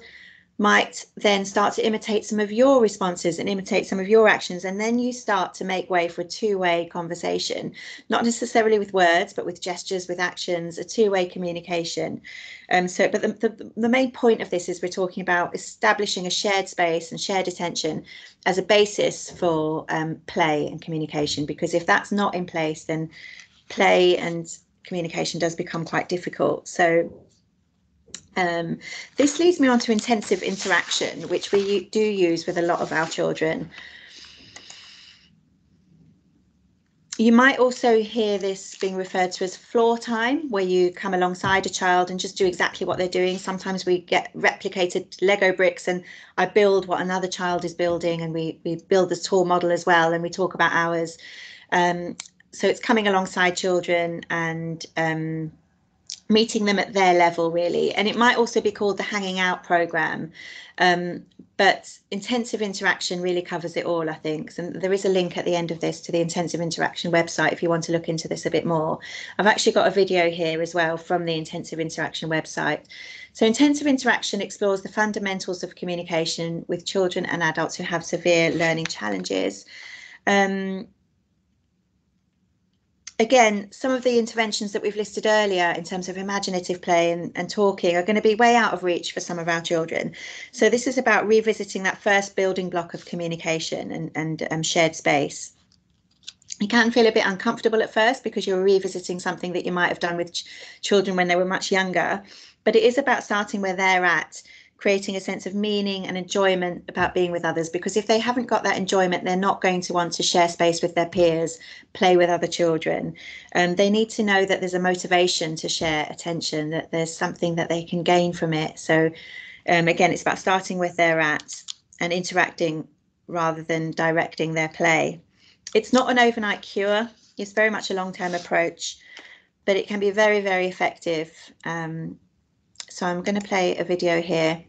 might then start to imitate some of your responses and imitate some of your actions, and then you start to make way for a two-way conversation, not necessarily with words, but with gestures, with actions, a two-way communication. But the main point of this is we're talking about establishing a shared space and shared attention as a basis for play and communication, because if that's not in place, then play and communication does become quite difficult. So this leads me on to intensive interaction, which we do use with a lot of our children. You might also hear this being referred to as floor time, where you come alongside a child and just do exactly what they're doing. Sometimes we get replicated Lego bricks and I build what another child is building, and we build this tall model as well, and we talk about ours. So it's coming alongside children and meeting them at their level, really. And it might also be called the hanging out program, but intensive interaction really covers it all, I think. And there is a link at the end of this to the intensive interaction website if you want to look into this a bit more. I've actually got a video here as well from the intensive interaction website. So intensive interaction explores the fundamentals of communication with children and adults who have severe learning challenges. Again, some of the interventions that we've listed earlier in terms of imaginative play and talking are going to be way out of reach for some of our children. So this is about revisiting that first building block of communication and shared space. You can feel a bit uncomfortable at first because you're revisiting something that you might have done with children when they were much younger, but it is about starting where they're at, creating a sense of meaning and enjoyment about being with others, because if they haven't got that enjoyment, they're not going to want to share space with their peers, play with other children. They need to know that there's a motivation to share attention, that there's something that they can gain from it. So again, it's about starting where they're at and interacting rather than directing their play. It's not an overnight cure. It's very much a long-term approach, but it can be very, very effective. So I'm going to play a video here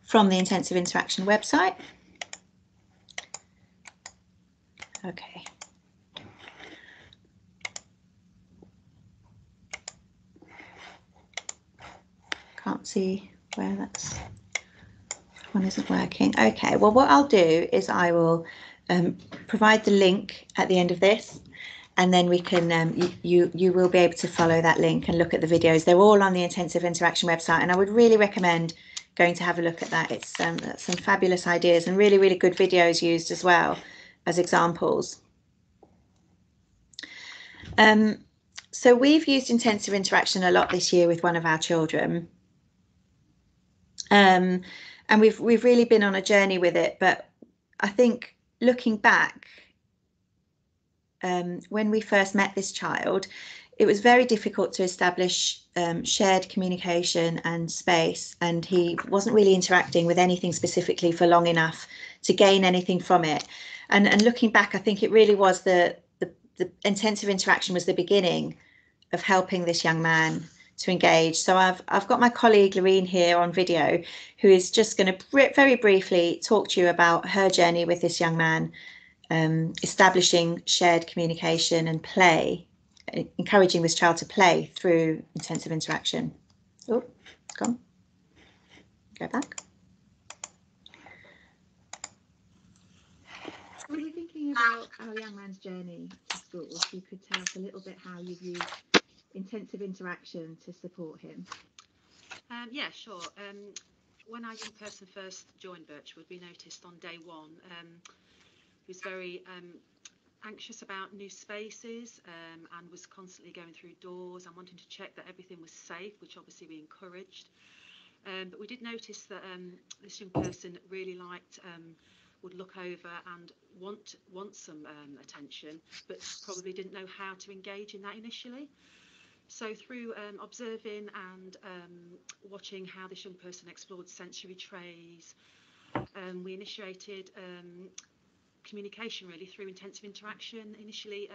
from the Intensive Interaction website. Okay. Can't see where that one isn't working. Okay, well, what I'll do is I will provide the link at the end of this, and then we can you will be able to follow that link and look at the videos. They're all on the Intensive Interaction website, and I would really recommend going to have a look at that. It's some fabulous ideas and really, really good videos used as well as examples. So we've used intensive interaction a lot this year with one of our children. And we've really been on a journey with it, but I think looking back, when we first met this child, it was very difficult to establish shared communication and space, and he wasn't really interacting with anything specifically for long enough to gain anything from it. And looking back, I think it really was the intensive interaction was the beginning of helping this young man to engage. So I've got my colleague Lorene here on video, who is just going to very briefly talk to you about her journey with this young man, establishing shared communication and play, encouraging this child to play through intensive interaction. Oh, come. Go back. We were thinking about our young man's journey to school. If you could tell us a little bit how you've used intensive interaction to support him. Yeah, sure. When our young person first joined Birchwood, we noticed on day one he was very anxious about new spaces and was constantly going through doors and wanting to check that everything was safe, which obviously we encouraged. But we did notice that this young person really liked, would look over and want some attention, but probably didn't know how to engage in that initially. So through observing and watching how this young person explored sensory trays, we initiated communication really through intensive interaction, initially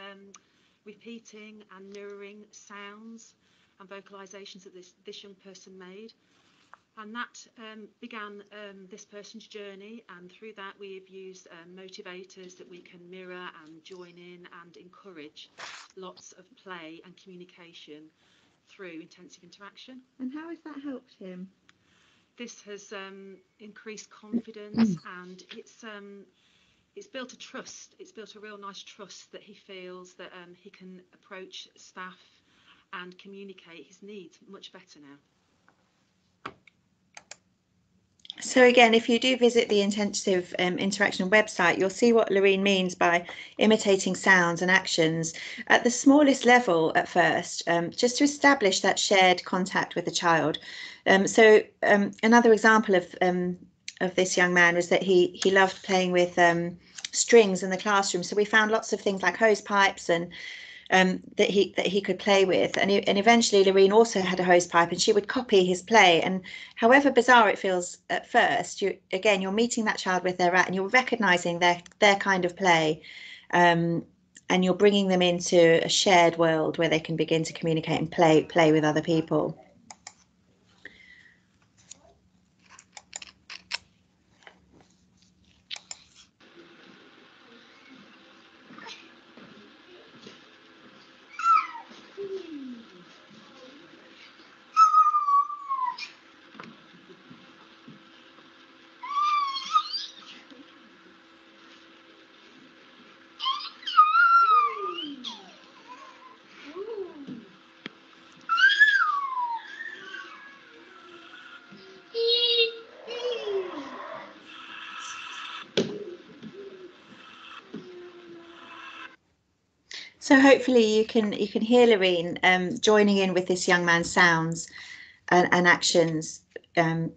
repeating and mirroring sounds and vocalizations that this young person made. And that began this person's journey, and through that we've used motivators that we can mirror and join in and encourage lots of play and communication through intensive interaction. And how has that helped him? This has increased confidence, and it's built a trust. It's built a real nice trust that he feels that he can approach staff and communicate his needs much better now. So again, if you do visit the intensive interaction website, you'll see what Loreen means by imitating sounds and actions at the smallest level at first, just to establish that shared contact with the child. Another example of this young man was that he loved playing with strings in the classroom. So we found lots of things like hose pipes and that he could play with, and eventually Loreen also had a hose pipe, and she would copy his play. And however bizarre it feels at first, you're meeting that child where they're at, and you're recognizing their kind of play, and you're bringing them into a shared world where they can begin to communicate and play with other people. So hopefully you can hear Loreen joining in with this young man's sounds and actions,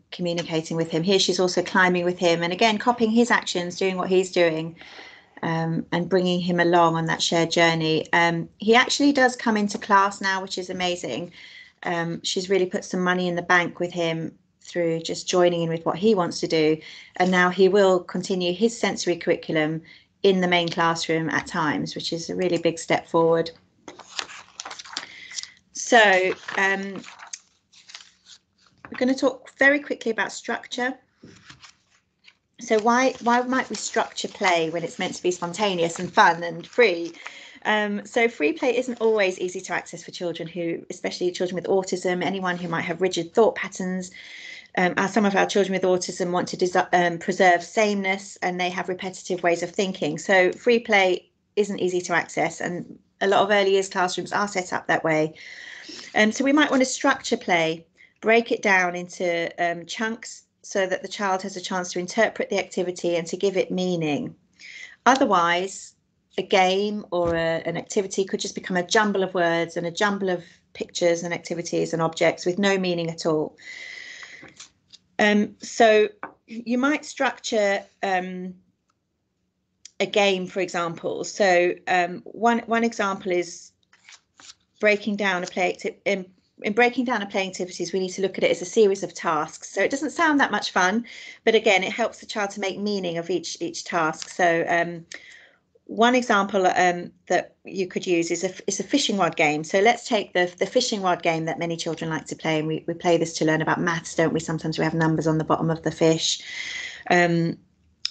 communicating with him. Here she's also climbing with him, and again copying his actions, doing what he's doing, and bringing him along on that shared journey. He actually does come into class now, which is amazing. She's really put some money in the bank with him through just joining in with what he wants to do, and now he will continue his sensory curriculum in the main classroom at times, which is a really big step forward. So we're going to talk very quickly about structure. So why might we structure play when it's meant to be spontaneous and fun and free? So free play isn't always easy to access for children especially children with autism, anyone who might have rigid thought patterns. Some of our children with autism want to preserve sameness, and they have repetitive ways of thinking. So free play isn't easy to access, and a lot of early years classrooms are set up that way. So we might want to structure play, break it down into chunks so that the child has a chance to interpret the activity and to give it meaning. Otherwise, a game or an activity could just become a jumble of words and a jumble of pictures and activities and objects with no meaning at all. So you might structure a game, for example. So one example is breaking down a play. In breaking down a play activities, we need to look at it as a series of tasks. So it doesn't sound that much fun, but again, it helps the child to make meaning of each task. So one example that you could use is a fishing rod game. So let's take the fishing rod game that many children like to play, and we play this to learn about maths, don't we? Sometimes we have numbers on the bottom of the fish. But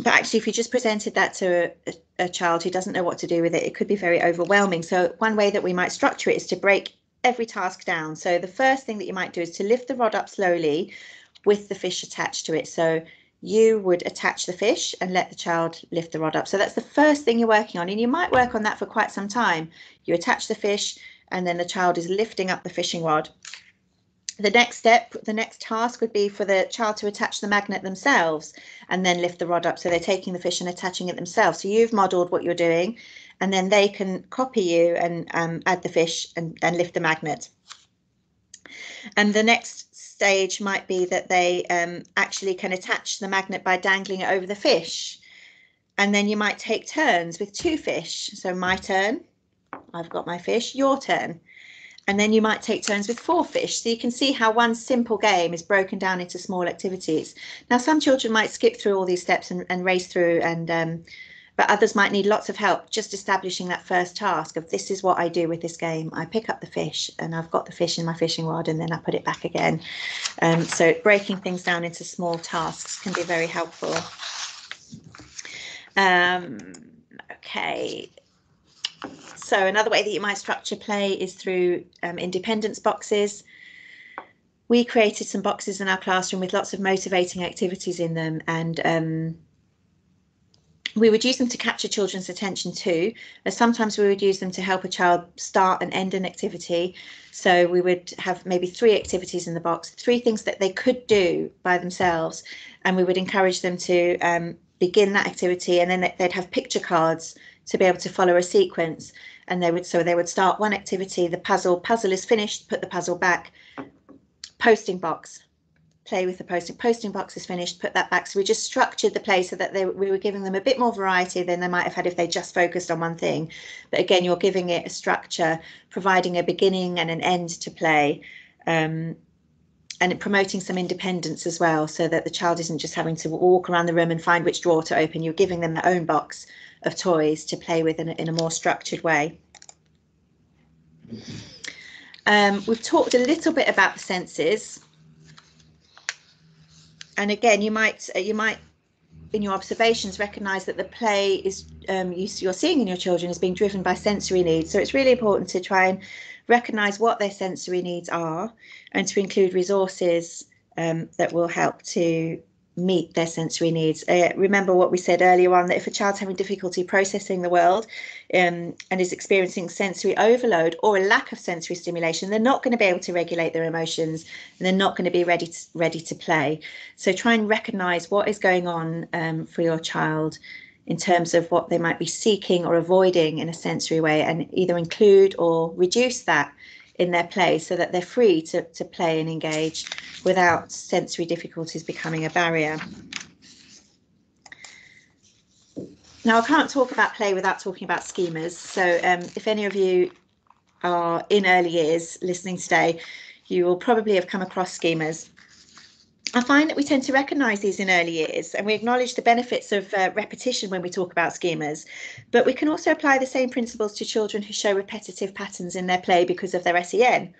actually, if you just presented that to a child who doesn't know what to do with it, it could be very overwhelming. So one way that we might structure it is to break every task down. So the first thing that you might do is to lift the rod up slowly with the fish attached to it. So you would attach the fish and let the child lift the rod up. So that's the first thing you're working on, and you might work on that for quite some time. You attach the fish and then the child is lifting up the fishing rod. The next step, the next task would be for the child to attach the magnet themselves and then lift the rod up. So they're taking the fish and attaching it themselves. So you've modelled what you're doing, and then they can copy you and add the fish and lift the magnet. And the next stage might be that they actually can attach the magnet by dangling it over the fish. And then you might take turns with 2 fish. So my turn, I've got my fish, your turn. And then you might take turns with 4 fish. So you can see how one simple game is broken down into small activities. Now, some children might skip through all these steps and race through, but others might need lots of help just establishing that first task of, this is what I do with this game. I pick up the fish and I've got the fish in my fishing rod and then I put it back again. So breaking things down into small tasks can be very helpful. Okay. So another way that you might structure play is through independence boxes. We created some boxes in our classroom with lots of motivating activities in them, and we would use them to capture children's attention too. Sometimes we would use them to help a child start and end an activity. So we would have maybe 3 activities in the box, 3 things that they could do by themselves, and we would encourage them to begin that activity, and then they'd have picture cards to be able to follow a sequence. And they would start one activity, the puzzle is finished, put the puzzle back. Posting box, play with the posting box is finished, put that back. So we just structured the play so that we were giving them a bit more variety than they might have had if they just focused on one thing. But again, you're giving it a structure, providing a beginning and an end to play, and promoting some independence as well, so that the child isn't just having to walk around the room and find which drawer to open. You're giving them their own box of toys to play with in a more structured way. We've talked a little bit about the senses, and again, you might in your observations recognise that the play is you're seeing in your children is being driven by sensory needs. So it's really important to try and recognise what their sensory needs are, and to include resources that will help to meet their sensory needs. Remember what we said earlier on, that if a child's having difficulty processing the world and is experiencing sensory overload or a lack of sensory stimulation, they're not going to be able to regulate their emotions, and they're not going to be ready to play. So try and recognise what is going on for your child in terms of what they might be seeking or avoiding in a sensory way, and either include or reduce that in their play so that they're free to play and engage without sensory difficulties becoming a barrier. Now, I can't talk about play without talking about schemas. So if any of you are in early years listening today, you will probably have come across schemas. I find that we tend to recognise these in early years, and we acknowledge the benefits of repetition when we talk about schemas, but we can also apply the same principles to children who show repetitive patterns in their play because of their SEN.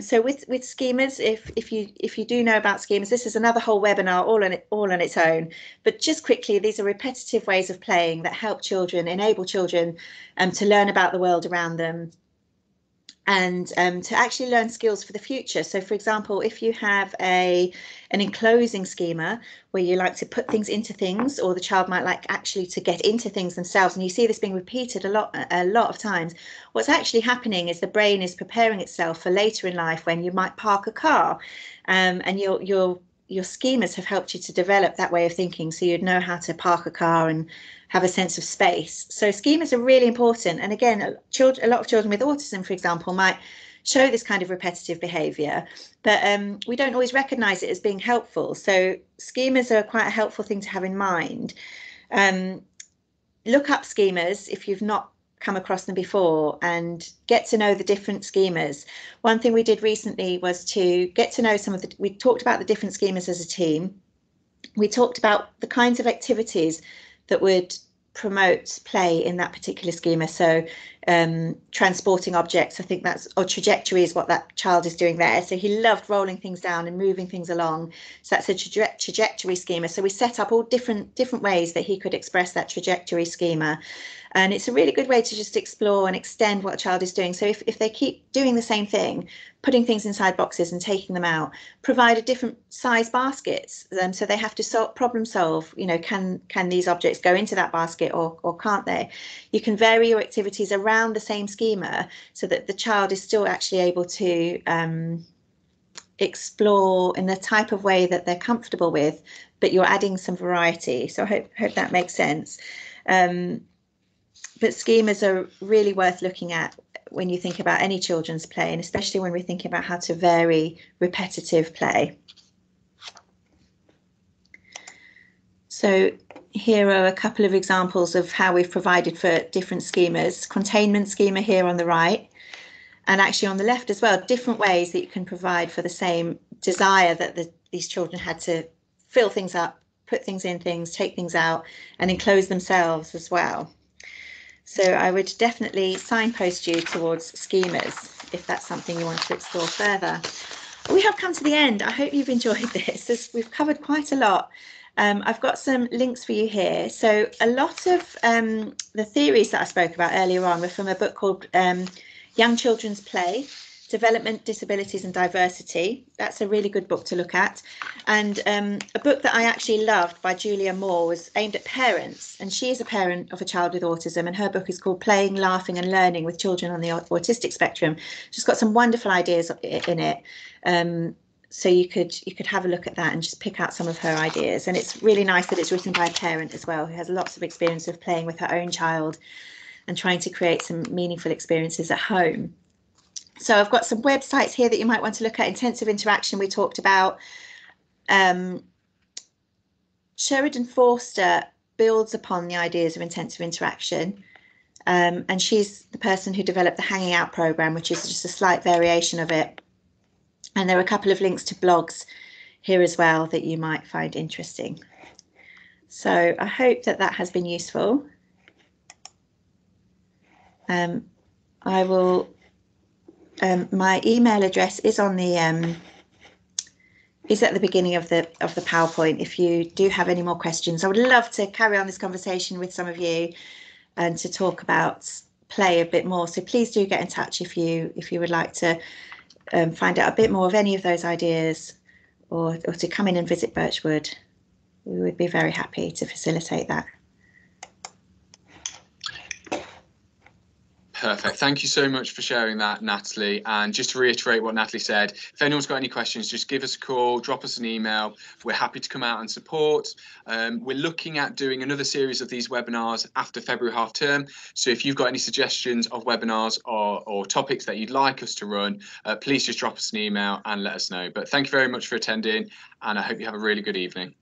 So with schemas, if you do know about schemas, this is another whole webinar all on its own. But just quickly, these are repetitive ways of playing that help children, enable children to learn about the world around them, and to actually learn skills for the future. So, for example, if you have an enclosing schema where you like to put things into things, or the child might like actually to get into things themselves, and you see this being repeated a lot of times, what's actually happening is the brain is preparing itself for later in life when you might park a car, and your schemas have helped you to develop that way of thinking, so you'd know how to park a car and have a sense of space. So schemas are really important. And again, a lot of children with autism, for example, might show this kind of repetitive behaviour, but we don't always recognise it as being helpful. So schemas are quite a helpful thing to have in mind. Look up schemas if you've not come across them before, and get to know the different schemas. One thing we did recently was to get to know we talked about the different schemas as a team. We talked about the kinds of activities that would promote play in that particular schema. So transporting objects. I think that's, or trajectory is what that child is doing there. So he loved rolling things down and moving things along. So that's a trajectory schema. So we set up all different ways that he could express that trajectory schema. And it's a really good way to just explore and extend what a child is doing. So if they keep doing the same thing, putting things inside boxes and taking them out, provide a different size baskets. So they have to problem solve, you know, can these objects go into that basket or can't they? You can vary your activities around the same schema so that the child is still actually able to explore in the type of way that they're comfortable with, but you're adding some variety. So I hope that makes sense. But schemas are really worth looking at when you think about any children's play, and especially when we're thinking about how to vary repetitive play. So here are a couple of examples of how we've provided for different schemas. Containment schema here on the right, and actually on the left as well, different ways that you can provide for the same desire that these children had to fill things up, put things in things, take things out, and enclose themselves as well. So I would definitely signpost you towards schemas if that's something you want to explore further. We have come to the end. I hope you've enjoyed this. We've covered quite a lot. I've got some links for you here. So a lot of the theories that I spoke about earlier on were from a book called Young Children's Play, Development, Disabilities and Diversity. That's a really good book to look at. And a book that I actually loved by Julia Moore was aimed at parents, and she is a parent of a child with autism, and her book is called Playing, Laughing and Learning with Children on the Autistic Spectrum. She's got some wonderful ideas in it. So you could have a look at that and just pick out some of her ideas. And it's really nice that it's written by a parent as well, who has lots of experience of playing with her own child and trying to create some meaningful experiences at home. So I've got some websites here that you might want to look at. Intensive interaction we talked about. Sheridan Forster builds upon the ideas of intensive interaction. And she's the person who developed the Hanging Out program, which is just a slight variation of it. And there are a couple of links to blogs here as well that you might find interesting. So I hope that that has been useful. I will. My email address is on the is at the beginning of the PowerPoint. If you do have any more questions, I would love to carry on this conversation with some of you and to talk about play a bit more. So please do get in touch if you would like to find out a bit more of any of those ideas, or to come in and visit Birchwood. We would be very happy to facilitate that. Perfect. Thank you so much for sharing that, Natalie. And just to reiterate what Natalie said, if anyone's got any questions, just give us a call, drop us an email. We're happy to come out and support. We're looking at doing another series of these webinars after February half term. So if you've got any suggestions of webinars or topics that you'd like us to run, please just drop us an email and let us know. But thank you very much for attending, and I hope you have a really good evening.